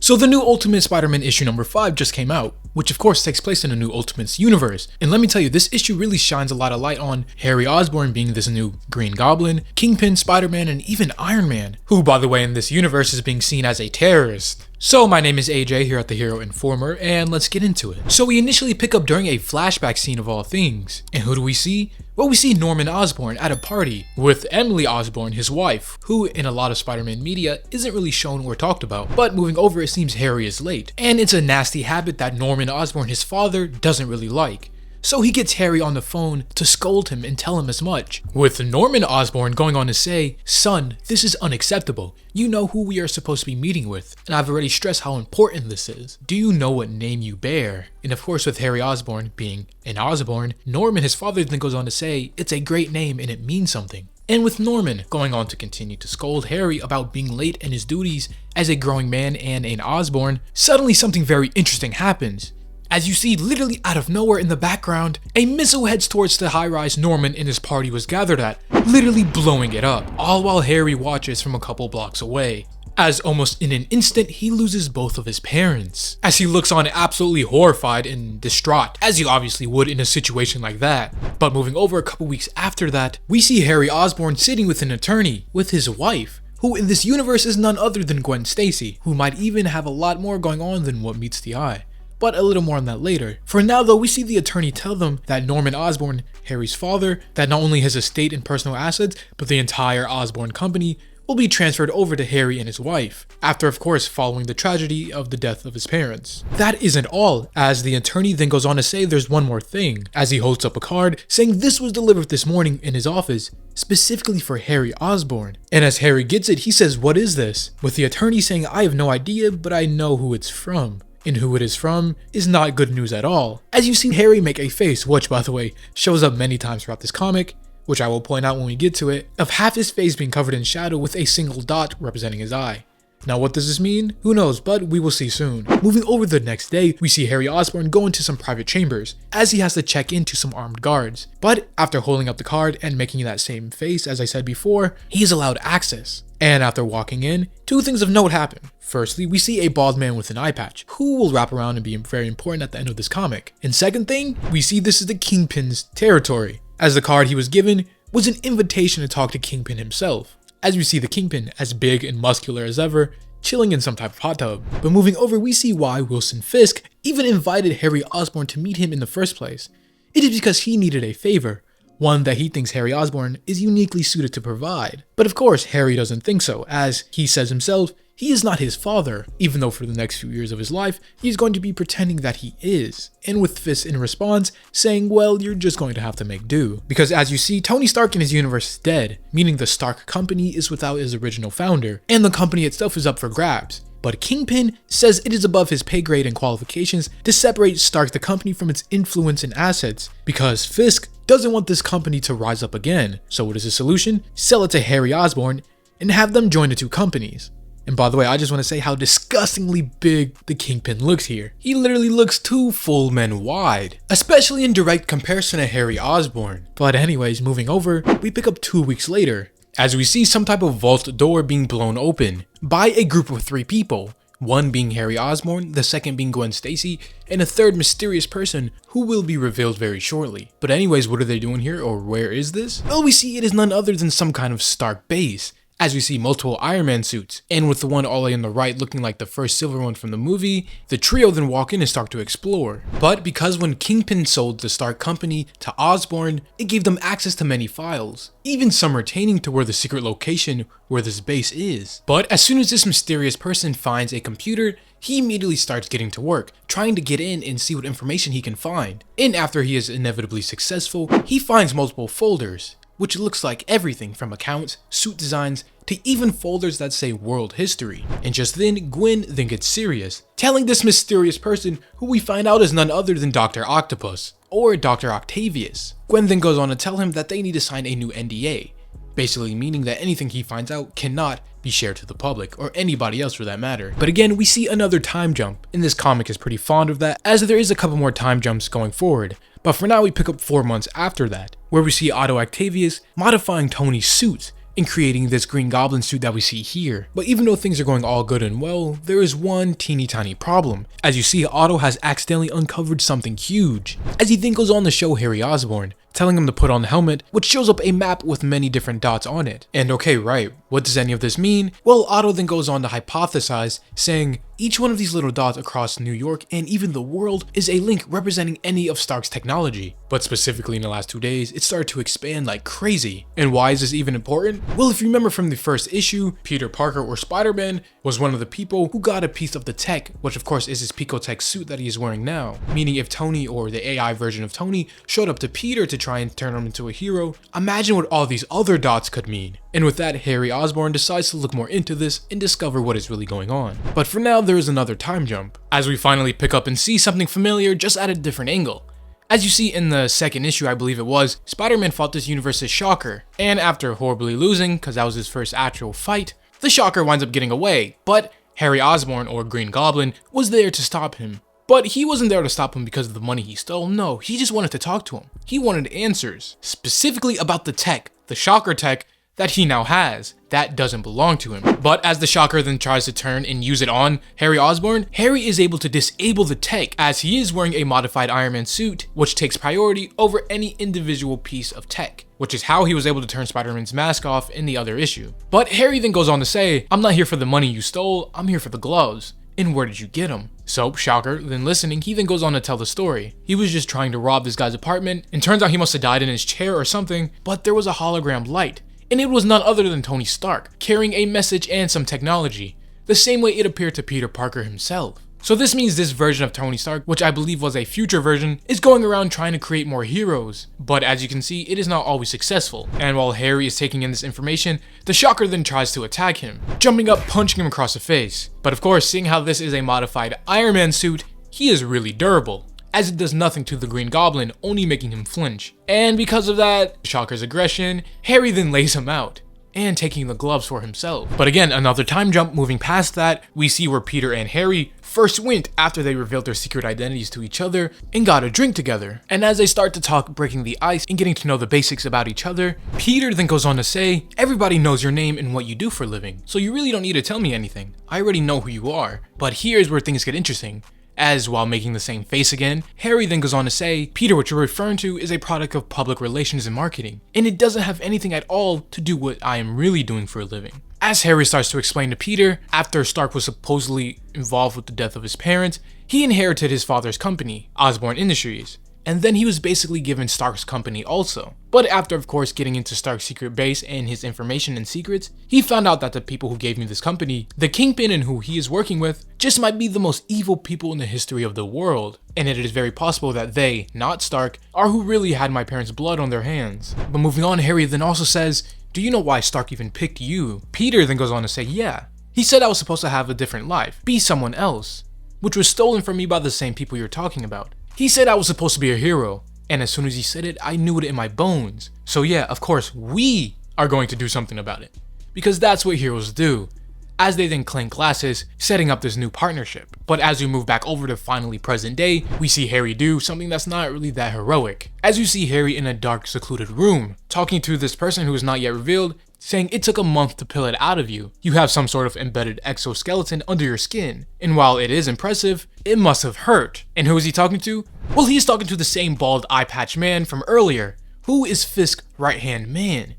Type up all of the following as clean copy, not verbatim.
So the new Ultimate Spider-Man issue number 5 just came out, which of course takes place in a new Ultimates universe. And let me tell you, this issue really shines a lot of light on Harry Osborn being this new Green Goblin, Kingpin, Spider-Man, and even Iron Man, who by the way in this universe is being seen as a terrorist. So my name is AJ here at the Hero Informer, and let's get into it. So we initially pick up during a flashback scene of all things. And who do we see? Well, we see Norman Osborn at a party with Emily Osborn, his wife, who in a lot of Spider-Man media isn't really shown or talked about. But moving over, it seems Harry is late. And it's a nasty habit that Norman Osborn, his father, doesn't really like. So he gets Harry on the phone to scold him and tell him as much, with Norman Osborn going on to say, "Son, this is unacceptable. You know who we are supposed to be meeting with, and I've already stressed how important this is. Do you know what name you bear?" And of course with Harry Osborn being an Osborn, Norman, his father, then goes on to say, "It's a great name and it means something." And with Norman going on to continue to scold Harry about being late in his duties as a growing man and an Osborn, suddenly something very interesting happens. As you see, literally out of nowhere in the background, a missile heads towards the high-rise Norman and his party was gathered at, literally blowing it up, all while Harry watches from a couple blocks away. As almost in an instant, he loses both of his parents, as he looks on absolutely horrified and distraught, as you obviously would in a situation like that. But moving over a couple weeks after that, we see Harry Osborn sitting with an attorney, with his wife, who in this universe is none other than Gwen Stacy, who might even have a lot more going on than what meets the eye. But a little more on that later. For now though, we see the attorney tell them that Norman Osborn, Harry's father, that not only his estate and personal assets, but the entire Osborn company will be transferred over to Harry and his wife, after of course following the tragedy of the death of his parents. That isn't all, as the attorney then goes on to say there's one more thing, as he holds up a card saying this was delivered this morning in his office, specifically for Harry Osborn. And as Harry gets it, he says, "What is this?" With the attorney saying, "I have no idea, but I know who it's from." And who it is from is not good news at all, as you see Harry make a face, which by the way shows up many times throughout this comic, which I will point out when we get to it, of half his face being covered in shadow with a single dot representing his eye. Now what does this mean? Who knows, but we will see soon. Moving over the next day, we see Harry Osborn go into some private chambers, as he has to check into some armed guards. But after holding up the card and making that same face as I said before, he is allowed access. And after walking in, two things of note happen. Firstly, we see a bald man with an eye patch, who will wrap around and be very important at the end of this comic. And second thing, we see this is the Kingpin's territory, as the card he was given was an invitation to talk to Kingpin himself. As we see the Kingpin, as big and muscular as ever, chilling in some type of hot tub. But moving over, we see why Wilson Fisk even invited Harry Osborn to meet him in the first place. It is because he needed a favor, one that he thinks Harry Osborn is uniquely suited to provide. But of course, Harry doesn't think so, as he says himself, he is not his father, even though for the next few years of his life, he's going to be pretending that he is. And with Fisk in response, saying, well, you're just going to have to make do. Because as you see, Tony Stark in his universe is dead, meaning the Stark company is without his original founder, and the company itself is up for grabs. But Kingpin says it is above his pay grade and qualifications to separate Stark the company from its influence and assets, because Fisk doesn't want this company to rise up again. So what is the solution? Sell it to Harry Osborn and have them join the two companies. And by the way, I just want to say how disgustingly big the Kingpin looks here. He literally looks 2 full men wide, especially in direct comparison to Harry Osborn. But anyways, moving over, we pick up 2 weeks later, as we see some type of vault door being blown open by a group of 3 people. One being Harry Osborn, the second being Gwen Stacy, and a third mysterious person who will be revealed very shortly. But anyways, what are they doing here, or where is this? Well, we see it is none other than some kind of Stark base, as we see multiple Iron Man suits, and with the one all the way on the right looking like the first silver one from the movie, the trio then walk in and start to explore. But because when Kingpin sold the Stark company to Osborn, it gave them access to many files, even some pertaining to where the secret location where this base is. But as soon as this mysterious person finds a computer, he immediately starts getting to work, trying to get in and see what information he can find. And after he is inevitably successful, he finds multiple folders, which looks like everything from accounts, suit designs, to even folders that say world history. And just then, Gwen then gets serious, telling this mysterious person, who we find out is none other than Dr. Octopus, or Dr. Octavius. Gwen then goes on to tell him that they need to sign a new NDA, basically meaning that anything he finds out cannot be shared to the public, or anybody else for that matter. But again, we see another time jump, and this comic is pretty fond of that, as there is a couple more time jumps going forward. But for now, we pick up 4 months after that, where we see Otto Octavius modifying Tony's suit in creating this Green Goblin suit that we see here. But even though things are going all good and well, there is one teeny tiny problem. As you see, Otto has accidentally uncovered something huge, as he then goes on to show Harry Osborn, telling him to put on the helmet, which shows up a map with many different dots on it. And okay, right, what does any of this mean? Well, Otto then goes on to hypothesize, saying each one of these little dots across New York and even the world is a link representing any of Stark's technology. But specifically in the last 2 days, it started to expand like crazy. And why is this even important? Well, if you remember from the first issue, Peter Parker, or Spider-Man, was one of the people who got a piece of the tech, which of course is his Picotech suit that he is wearing now. Meaning if Tony, or the AI version of Tony, showed up to Peter to try and turn him into a hero, imagine what all these other dots could mean. And with that, Harry Osborn decides to look more into this and discover what is really going on. But for now, there is another time jump, as we finally pick up and see something familiar just at a different angle. As you see in the second issue, I believe it was, Spider-Man fought this universe's Shocker, and after horribly losing, because that was his first actual fight, the Shocker winds up getting away, but Harry Osborn, or Green Goblin, was there to stop him. But he wasn't there to stop him because of the money he stole, no, he just wanted to talk to him. He wanted answers, specifically about the tech, the Shocker tech, that he now has, that doesn't belong to him. But as the Shocker then tries to turn and use it on Harry Osborn, Harry is able to disable the tech, as he is wearing a modified Iron Man suit, which takes priority over any individual piece of tech, which is how he was able to turn Spider-Man's mask off in the other issue. But Harry then goes on to say, I'm not here for the money you stole, I'm here for the gloves. And where did you get them? So, Shocker, then listening, he then goes on to tell the story. He was just trying to rob this guy's apartment, and turns out he must have died in his chair or something, but there was a hologram light. And it was none other than Tony Stark, carrying a message and some technology, the same way it appeared to Peter Parker himself. So this means this version of Tony Stark, which I believe was a future version, is going around trying to create more heroes. But as you can see, it is not always successful. And while Harry is taking in this information, the Shocker then tries to attack him, jumping up, punching him across the face. But of course, seeing how this is a modified Iron Man suit, he is really durable, as it does nothing to the Green Goblin, only making him flinch. And because of that, Shocker's aggression, Harry then lays him out, and taking the gloves for himself. But again, another time jump, moving past that, we see where Peter and Harry first went after they revealed their secret identities to each other and got a drink together. And as they start to talk, breaking the ice and getting to know the basics about each other, Peter then goes on to say, everybody knows your name and what you do for a living, so you really don't need to tell me anything. I already know who you are. But here's where things get interesting. As while making the same face again, Harry then goes on to say, Peter, what you're referring to is a product of public relations and marketing, and it doesn't have anything at all to do with what I am really doing for a living. As Harry starts to explain to Peter, after Stark was supposedly involved with the death of his parents, he inherited his father's company, Osborne Industries, and then he was basically given Stark's company also. But after of course getting into Stark's secret base and his information and secrets, he found out that the people who gave me this company, the Kingpin and who he is working with, just might be the most evil people in the history of the world. And it is very possible that they, not Stark, are who really had my parents' blood on their hands. But moving on, Harry then also says, do you know why Stark even picked you? Peter then goes on to say, yeah. He said I was supposed to have a different life, be someone else, which was stolen from me by the same people you're talking about. He said I was supposed to be a hero, and as soon as he said it, I knew it in my bones. So yeah, of course, we are going to do something about it, because that's what heroes do, as they then clink glasses, setting up this new partnership. But as we move back over to finally present day, we see Harry do something that's not really that heroic. As you see Harry in a dark, secluded room, talking to this person who is not yet revealed, saying it took a month to peel it out of you. You have some sort of embedded exoskeleton under your skin. And while it is impressive, it must have hurt. And who is he talking to? Well, he's talking to the same bald eye patch man from earlier, who is Fisk's right-hand man.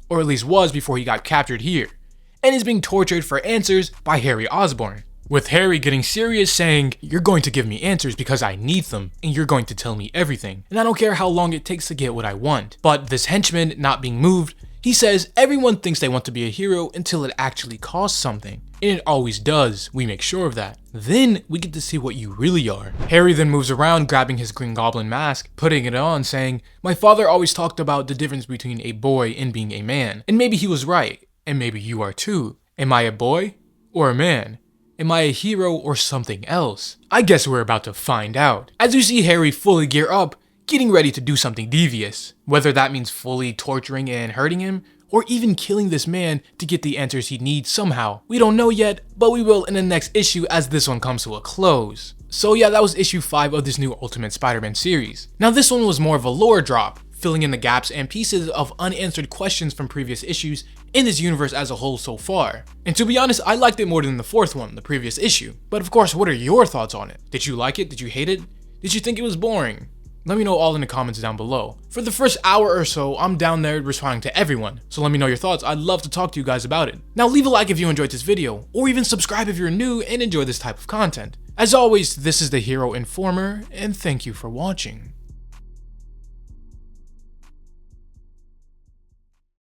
Or at least was before he got captured here. And is being tortured for answers by Harry Osborn. With Harry getting serious, saying, you're going to give me answers because I need them, and you're going to tell me everything. And I don't care how long it takes to get what I want. But this henchman not being moved, he says everyone thinks they want to be a hero until it actually costs something. And it always does, we make sure of that. Then we get to see what you really are. Harry then moves around, grabbing his Green Goblin mask, putting it on, saying, my father always talked about the difference between a boy and being a man. And maybe he was right, and maybe you are too. Am I a boy or a man? Am I a hero or something else? I guess we're about to find out. As you see Harry fully gear up, getting ready to do something devious. Whether that means fully torturing and hurting him, or even killing this man to get the answers he needs somehow. We don't know yet, but we will in the next issue as this one comes to a close. So yeah, that was issue 5 of this new Ultimate Spider-Man series. Now this one was more of a lore drop, filling in the gaps and pieces of unanswered questions from previous issues in this universe as a whole so far. And to be honest, I liked it more than the fourth one, the previous issue. But of course, what are your thoughts on it? Did you like it? Did you hate it? Did you think it was boring? Let me know all in the comments down below. For the first hour or so, I'm down there responding to everyone, so let me know your thoughts. I'd love to talk to you guys about it. Now leave a like if you enjoyed this video, or even subscribe if you're new and enjoy this type of content. As always, this is the Hero Informer, and thank you for watching.